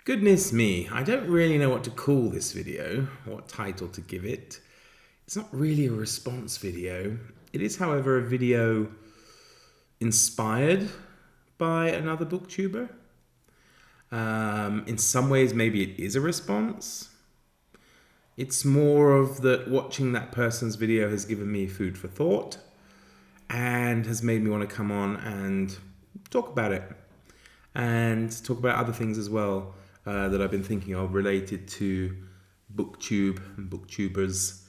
Goodness me, I don't really know what to call this video, what title to give it. It's not really a response video. It is, however, a video inspired by another booktuber. In some ways, maybe it is a response. It's more of that watching that person's video has given me food for thought and has made me want to come on and talk about it and talk about other things as well that I've been thinking of related to BookTube and booktubers.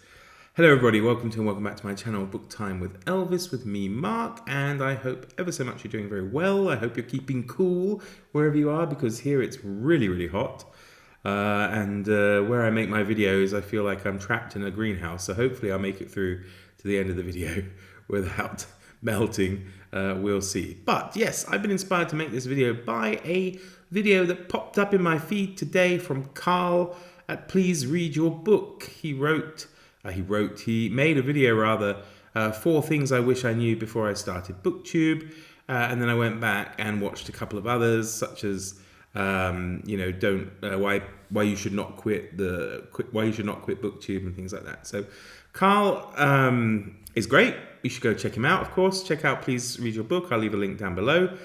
Hello everybody, welcome back to my channel, Book Time with Elvis, with me, Mark, and I hope ever so much you're doing very well. I hope you're keeping cool wherever you are, because here it's really hot. And where I make my videos, I feel like I'm trapped in a greenhouse, so hopefully I'll make it through to the end of the video without melting. We'll see. But yes, I've been inspired to make this video by a video that popped up in my feed today from Carl at Please Read Your Book. He made a video rather, 4 things I wish I knew before I started BookTube, and then I went back and watched a couple of others, such as why you should not quit BookTube and things like that. So Carl is great. You should go check him out, of course. Check out Please Read Your Book. I'll leave a link down below.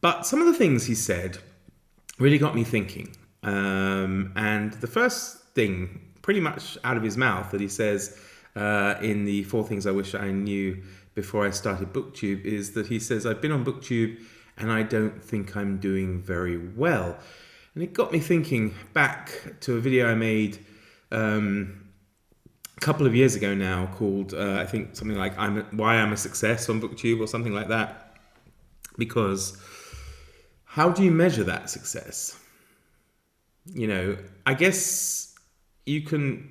But some of the things he said really got me thinking. And the first thing, pretty much out of his mouth, that he says in the 4 things I wish I knew before I started BookTube, is that he says, I've been on BookTube and I don't think I'm doing very well. And it got me thinking back to a video I made a couple of years ago now called, I think something like Why I'm a Success on BookTube or something like that. Because how do you measure that success? You know, I guess you can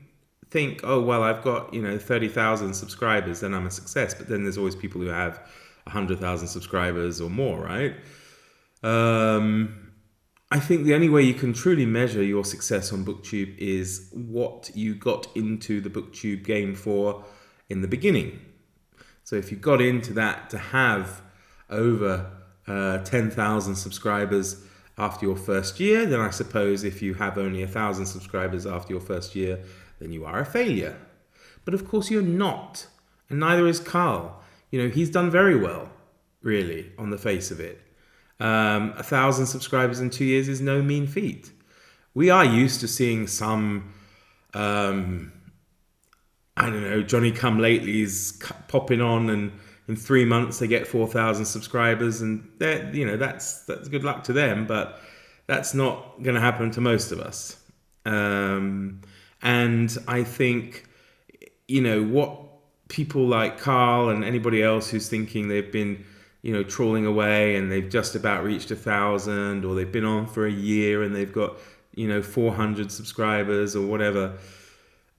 think, oh, well, I've got, 30,000 subscribers, then I'm a success. But then there's always people who have 100,000 subscribers or more, right? I think the only way you can truly measure your success on BookTube is what you got into the BookTube game for in the beginning. So if you got into that to have over 10,000 subscribers after your first year, then I suppose if you have only 1,000 subscribers after your first year, then you are a failure. But of course you're not, and neither is Carl. He's done very well, really, on the face of it. 1,000 subscribers in 2 years is no mean feat. We are used to seeing some, Johnny come latelys popping on, and in 3 months they get 4,000 subscribers, and that's good luck to them. But that's not going to happen to most of us. And I think, what people like Carl and anybody else who's thinking they've been, trawling away and they've just about reached 1,000, or they've been on for a year and they've got, 400 subscribers or whatever,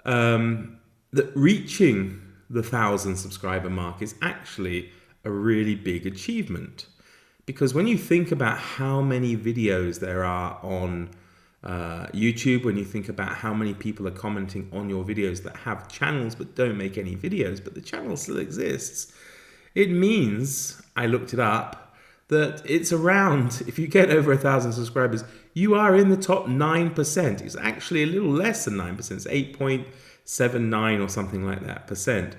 that reaching the 1,000 subscriber mark is actually a really big achievement. Because when you think about how many videos there are on YouTube, when you think about how many people are commenting on your videos that have channels but don't make any videos, but the channel still exists, it means, I looked it up, that it's around, if you get over 1,000 subscribers, you are in the top 9%. It's actually a little less than 9%. It's 8.79 or something like that percent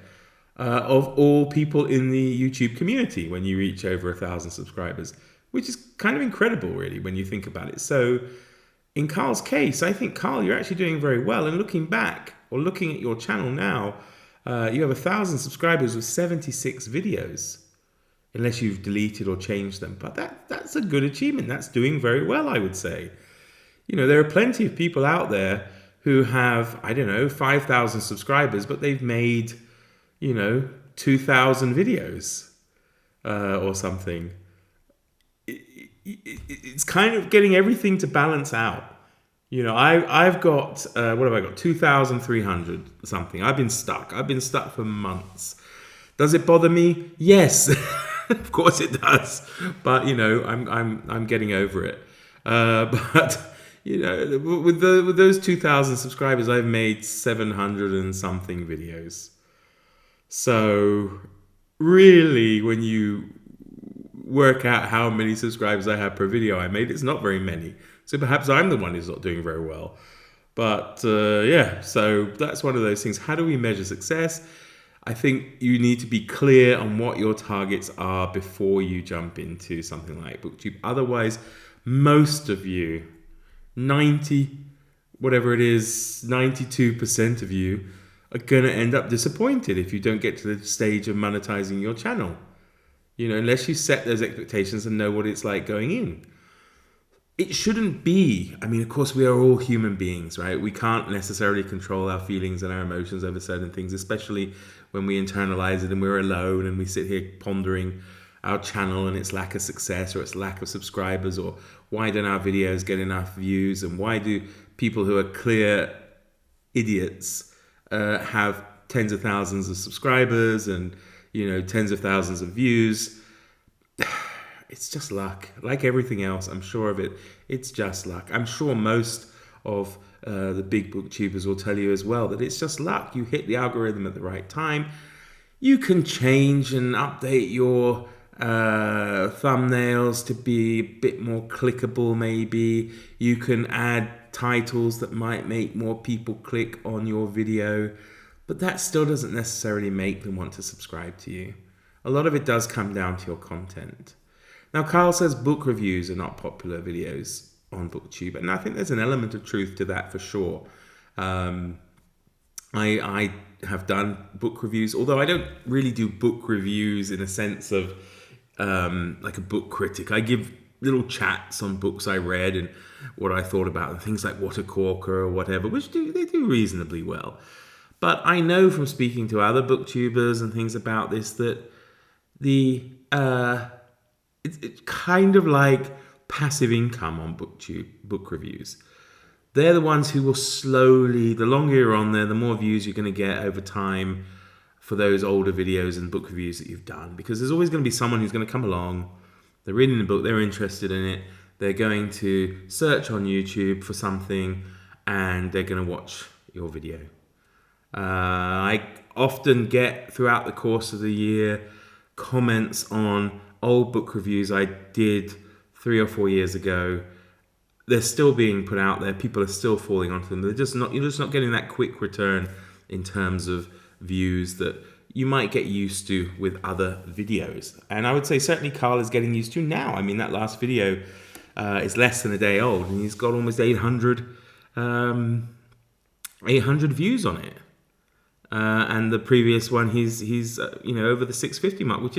of all people in the YouTube community when you reach over 1,000 subscribers, which is kind of incredible, really, when you think about it. So in Carl's case, I think, Carl, you're actually doing very well. And looking back, or looking at your channel now, you have 1,000 subscribers with 76 videos, unless you've deleted or changed them. But that's a good achievement. That's doing very well, I would say. There are plenty of people out there who have, 5,000 subscribers, but they've made, 2,000 videos or something. It's kind of getting everything to balance out. I've got, what have I got? 2,300 something. I've been stuck for months. Does it bother me? Yes, of course it does. But, I'm getting over it. But, with those 2,000 subscribers, I've made 700 and something videos. So really, when you work out how many subscribers I have per video I made, it's not very many. So perhaps I'm the one who's not doing very well. But yeah, so that's one of those things. How do we measure success? I think you need to be clear on what your targets are before you jump into something like BookTube. Otherwise, most of you, 92% of you are going to end up disappointed if you don't get to the stage of monetizing your channel. You know, unless you set those expectations and know what it's like going in. It shouldn't be. I mean, of course, we are all human beings, right? We can't necessarily control our feelings and our emotions over certain things, especially when we internalize it and we're alone and we sit here pondering our channel and its lack of success or its lack of subscribers, or why don't our videos get enough views, and why do people who are clear idiots have tens of thousands of subscribers and, you know, tens of thousands of views. It's just luck. Like everything else, I'm sure of it. It's just luck. I'm sure most of the big booktubers will tell you as well that it's just luck. You hit the algorithm at the right time. You can change and update your thumbnails to be a bit more clickable maybe. You can add titles that might make more people click on your video. But that still doesn't necessarily make them want to subscribe to you. A lot of it does come down to your content. Now, Carl says book reviews are not popular videos on BookTube, and I think there's an element of truth to that for sure. I have done book reviews, although I don't really do book reviews in a sense of like a book critic. I give little chats on books I read and what I thought about them, things like What a Corker or whatever, which they do reasonably well. But I know from speaking to other booktubers and things about this that it's kind of like passive income on BookTube, book reviews. They're the ones who will slowly, the longer you're on there, the more views you're going to get over time for those older videos and book reviews that you've done. Because there's always going to be someone who's going to come along, they're reading the book, they're interested in it, they're going to search on YouTube for something, and they're going to watch your video. I often get, throughout the course of the year, comments on old book reviews I did 3 or 4 years ago. They're still being put out there. People are still falling onto them. You're just not getting that quick return in terms of views that you might get used to with other videos. And I would say certainly Carl is getting used to now. I mean, that last video is less than a day old, and he's got almost 800 views on it. And the previous one, he's over the 650 mark, which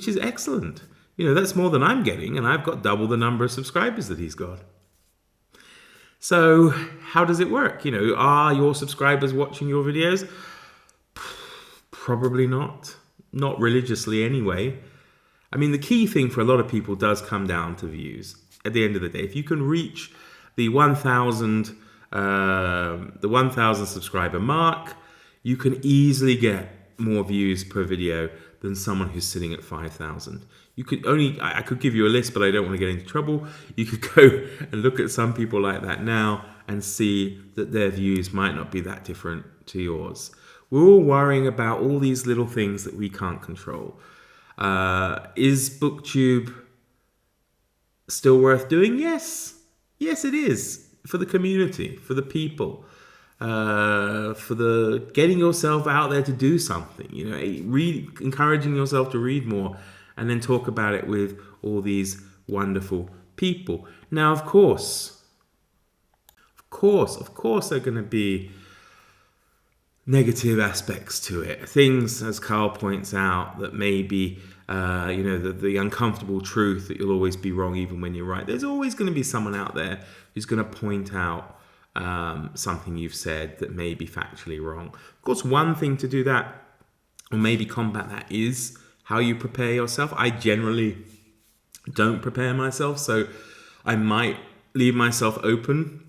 is excellent. You know, that's more than I'm getting, and I've got double the number of subscribers that he's got. So how does it work? You know, are your subscribers watching your videos? Probably not. Not religiously anyway. I mean, the key thing for a lot of people does come down to views. At the end of the day, if you can reach the 1,000 subscriber mark, you can easily get more views per video than someone who's sitting at 5,000. I could give you a list, but I don't want to get into trouble. You could go and look at some people like that now and see that their views might not be that different to yours. We're all worrying about all these little things that we can't control. Is BookTube still worth doing? Yes. Yes, it is. For the community, for the people. For the getting yourself out there to do something, you know, encouraging yourself to read more, and then talk about it with all these wonderful people. Now, of course, there are going to be negative aspects to it. Things, as Carl points out, that maybe, the uncomfortable truth that you'll always be wrong even when you're right. There's always going to be someone out there who's going to point out something you've said that may be factually wrong. Of course, one thing to do that, or maybe combat that, is how you prepare yourself. I generally don't prepare myself, so I might leave myself open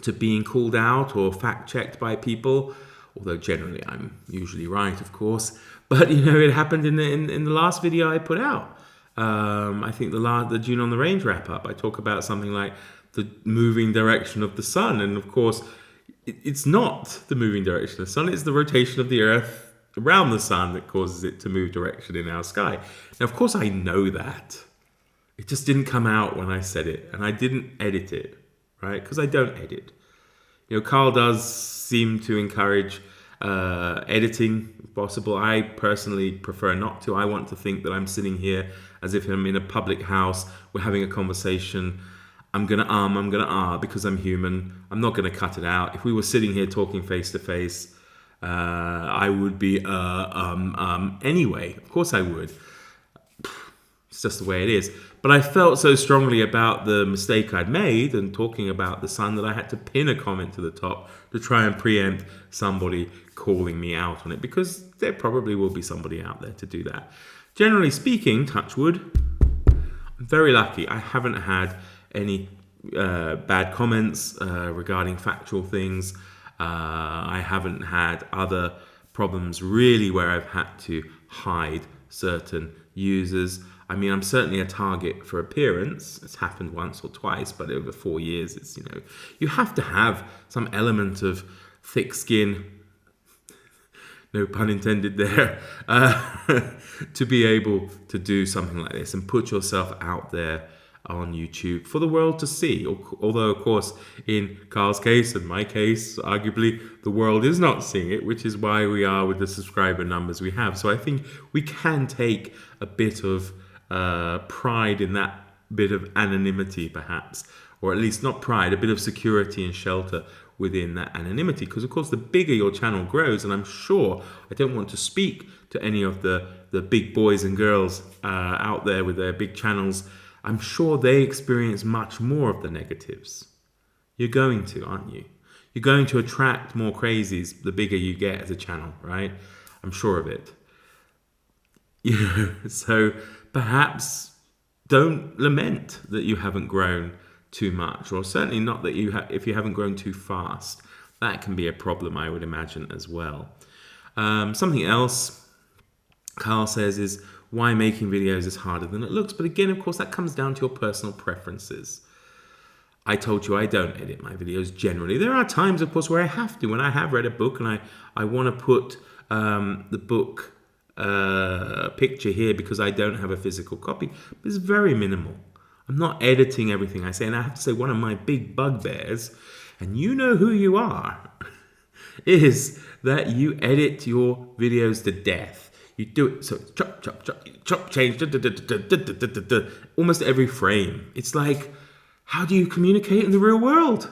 to being called out or fact-checked by people, although generally I'm usually right, of course. But, you know, it happened in the last video I put out. I think the June on the Range wrap-up, I talk about something like the moving direction of the sun. And of course, it's not the moving direction of the sun. It's the rotation of the Earth around the sun that causes it to move direction in our sky. Now, of course, I know that. It just didn't come out when I said it, and I didn't edit it, right? Because I don't edit. Carl does seem to encourage editing, if possible. I personally prefer not to. I want to think that I'm sitting here as if I'm in a public house. We're having a conversation. I'm going to I'm going to because I'm human. I'm not going to cut it out. If we were sitting here talking face to face, I would be anyway. Of course I would. It's just the way it is. But I felt so strongly about the mistake I'd made and talking about the sun that I had to pin a comment to the top to try and preempt somebody calling me out on it, because there probably will be somebody out there to do that. Generally speaking, touch wood, I'm very lucky. I haven't had any bad comments regarding factual things. I haven't had other problems really where I've had to hide certain users. I mean, I'm certainly a target for appearance. It's happened once or twice, but over 4 years, it's, you have to have some element of thick skin, no pun intended there, to be able to do something like this and put yourself out there on YouTube for the world to see. Although, of course, in Carl's case and my case, arguably, the world is not seeing it, which is why we are with the subscriber numbers we have. So I think we can take a bit of pride in that bit of anonymity, perhaps, or at least not pride, a bit of security and shelter within that anonymity, because of course the bigger your channel grows, and I'm sure, I don't want to speak to any of the big boys and girls out there with their big channels, I'm sure they experience much more of the negatives. You're going to, aren't you? You're going to attract more crazies the bigger you get as a channel, right? I'm sure of it. So perhaps don't lament that you haven't grown too much, or certainly not that if you haven't grown too fast. That can be a problem, I would imagine, as well. Something else Carl says is why making videos is harder than it looks. But again, of course, that comes down to your personal preferences. I told you I don't edit my videos generally. There are times, of course, where I have to. When I have read a book and I want to put the book picture here because I don't have a physical copy, but it's very minimal. I'm not editing everything I say. And I have to say, one of my big bugbears, and you know who you are, is that you edit your videos to death. You do it so chop, chop, chop, chop, change, almost every frame. It's like, how do you communicate in the real world?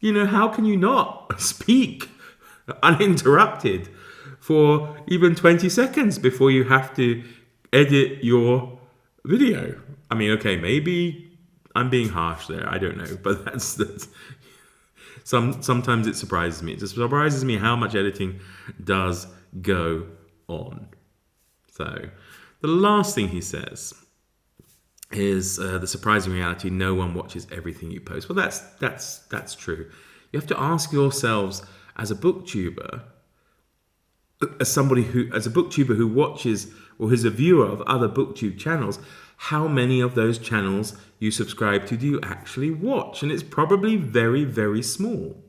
How can you not speak uninterrupted for even 20 seconds before you have to edit your video? I mean, okay, maybe I'm being harsh there. I don't know, but that's sometimes it surprises me. It just surprises me how much editing does go on. So the last thing he says is the surprising reality: no one watches everything you post. Well, that's true. You have to ask yourselves, as a booktuber, as a booktuber who watches or is a viewer of other booktube channels, how many of those channels you subscribe to do you actually watch? And it's probably very, very small.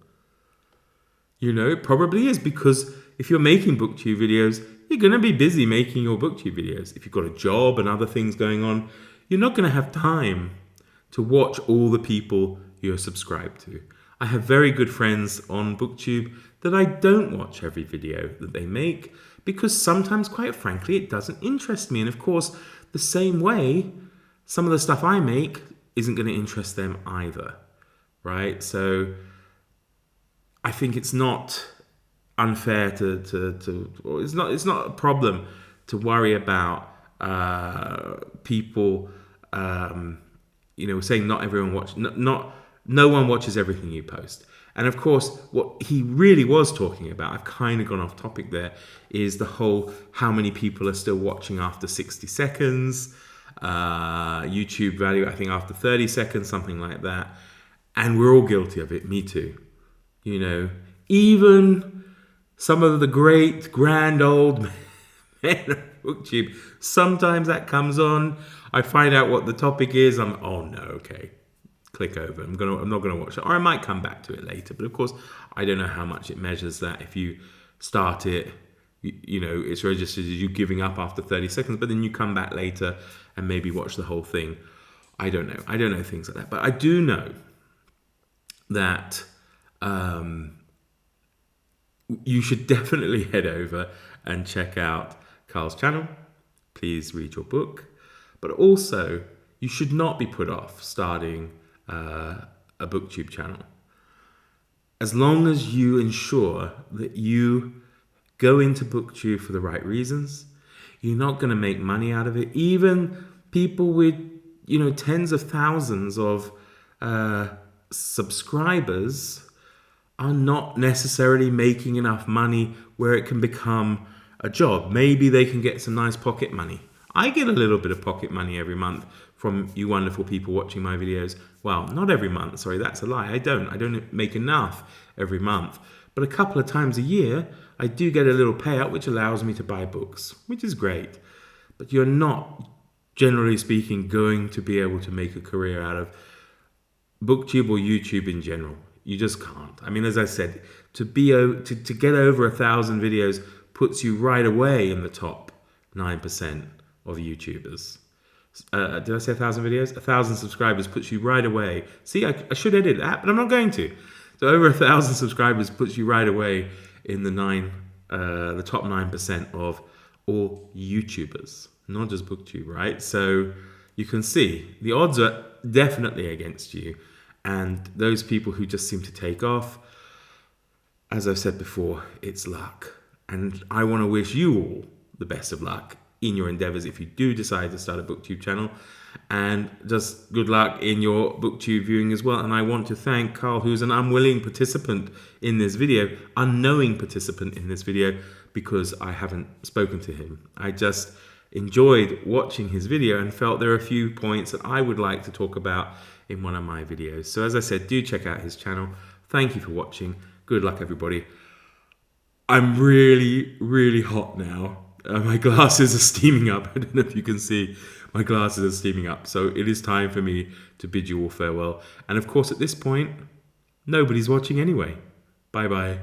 It probably is, because if you're making booktube videos, you're going to be busy making your booktube videos. If you've got a job and other things going on, you're not going to have time to watch all the people you're subscribed to. I have very good friends on BookTube that I don't watch every video that they make, because sometimes, quite frankly, it doesn't interest me. And of course, the same way, some of the stuff I make isn't going to interest them either, right? So I think it's not unfair or it's not a problem to worry about people saying not everyone no one watches everything you post. And of course, what he really was talking about, I've kind of gone off topic there, is the whole how many people are still watching after 60 seconds, YouTube value, I think after 30 seconds, something like that. And we're all guilty of it, me too. Even some of the great, grand old men of BookTube, sometimes that comes on, I find out what the topic is, oh no, okay, click over. I'm not gonna watch it, or I might come back to it later. But of course, I don't know how much it measures that. If you start it, it's registered as you giving up after 30 seconds, but then you come back later and maybe watch the whole thing. I don't know. I don't know things like that. But I do know that you should definitely head over and check out Carl's channel. Please read your book. But also, you should not be put off starting a BookTube channel. As long as you ensure that you go into BookTube for the right reasons, you're not going to make money out of it. Even people with, tens of thousands of subscribers are not necessarily making enough money where it can become a job. Maybe they can get some nice pocket money. I get a little bit of pocket money every month from you wonderful people watching my videos. Well, not every month, sorry, that's a lie. I don't make enough every month. But a couple of times a year, I do get a little payout which allows me to buy books, which is great. But you're not, generally speaking, going to be able to make a career out of BookTube or YouTube in general. You just can't. I mean, as I said, to get over 1,000 videos puts you right away in the top 9% of YouTubers. Did I say 1,000 videos? 1,000 subscribers puts you right away. See, I should edit that, but I'm not going to. So over 1,000 subscribers puts you right away in the top 9% of all YouTubers, not just BookTube, right? So you can see the odds are definitely against you. And those people who just seem to take off, as I've said before, it's luck. And I want to wish you all the best of luck in your endeavors if you do decide to start a BookTube channel. And just good luck in your BookTube viewing as well. And I want to thank Carl, who's an unwilling participant in this video, unknowing participant in this video, because I haven't spoken to him. I just enjoyed watching his video and felt there are a few points that I would like to talk about in one of my videos. So as I said, do check out his channel. Thank you for watching. Good luck, everybody. I'm really, really hot now. My glasses are steaming up. I don't know if you can see. My glasses are steaming up. So it is time for me to bid you all farewell. And of course, at this point, nobody's watching anyway. Bye-bye.